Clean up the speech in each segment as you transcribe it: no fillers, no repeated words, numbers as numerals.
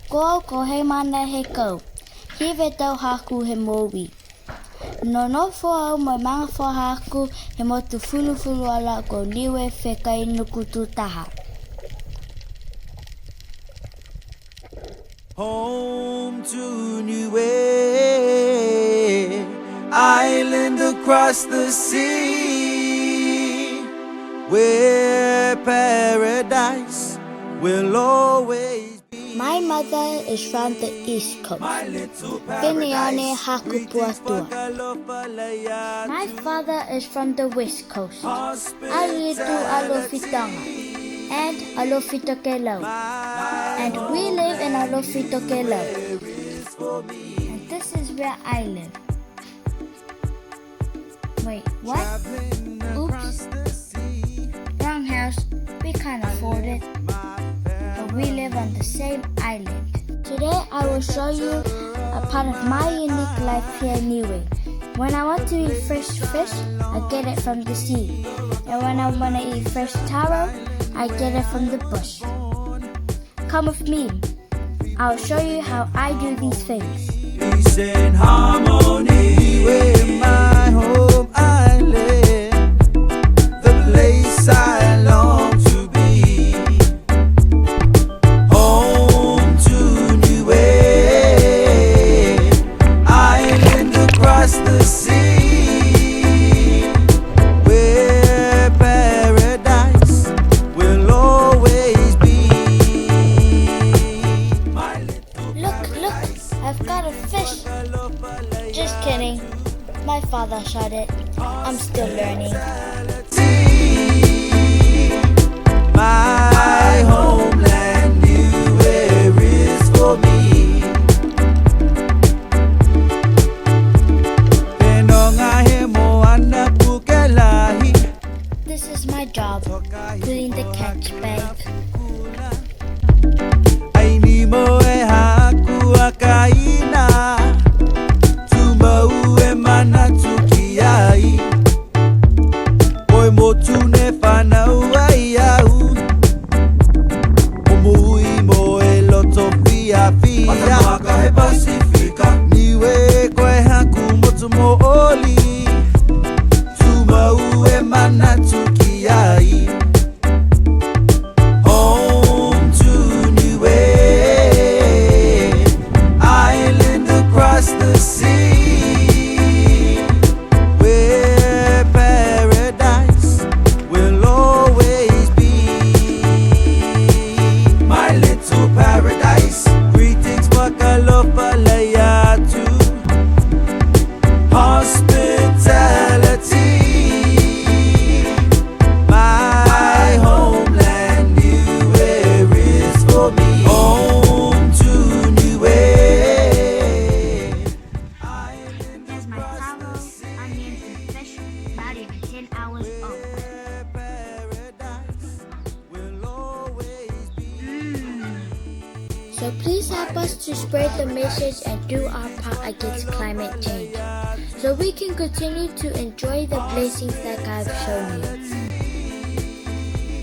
Ko he mana he kau. Hiwe tau haku he mowi. No fo au mai mga fo haku he motu fulu ala ko Niue whekai nuku tutaha. Home to Niue Island across the sea, where paradise will always be. My mother is from the East Coast. Piniane haku puatua. My father is from the West Coast. Alitu alofitanga and alofitokelau. And we live in alofitokelau. And this is where I live. Wait, what? Oops. Wrong house. We can't afford it. But we live on the same island. Today I will show you a part of my unique life here in Niue. When I want to eat fresh fish, I get it from the sea. And when I want to eat fresh taro, I get it from the bush. Come with me. I'll show you how I do these things. Peace and harmony with my home island, the place I long to be. Home to Niue Island across the sea, where paradise will always be. Look, I've got a fish. Just kidding. My father shot it. I'm still learning. My homeland, Niue is for me. This is my job, doing the catch bag. Aini moe haku akaina, tumaue mana tukiai. Oi motune whanau ai au, umui moe loto fia fia. Matamaka he Pasifika, Niue koe haku motu mo oli, tumaue mana tukiai. Home to Niue Island across the sea, where paradise will always be. My little paradise. Greetings, makalofa layatu. Hospitality. My homeland, Niue is for me. Home to Niue Island There's my across taro, the sea, onions, and fish, about even 10 hours old. where paradise will always be. So please help us to spread the message and do our part against climate change, so we can continue to enjoy the blessings that God has shown you.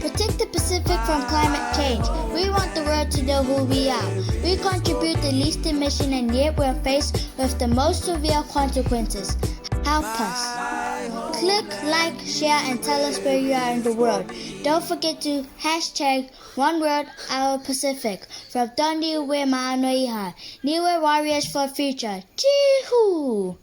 Protect the Pacific from climate change. We want the world to know who we are. We contribute the least emission and yet we're faced with the most severe consequences. Help us. Click, like, share, and tell us where you are in the world. Don't forget to hashtag #OneWorldOurPacific from Niue Niue Warriors for Future. Chee-hoo!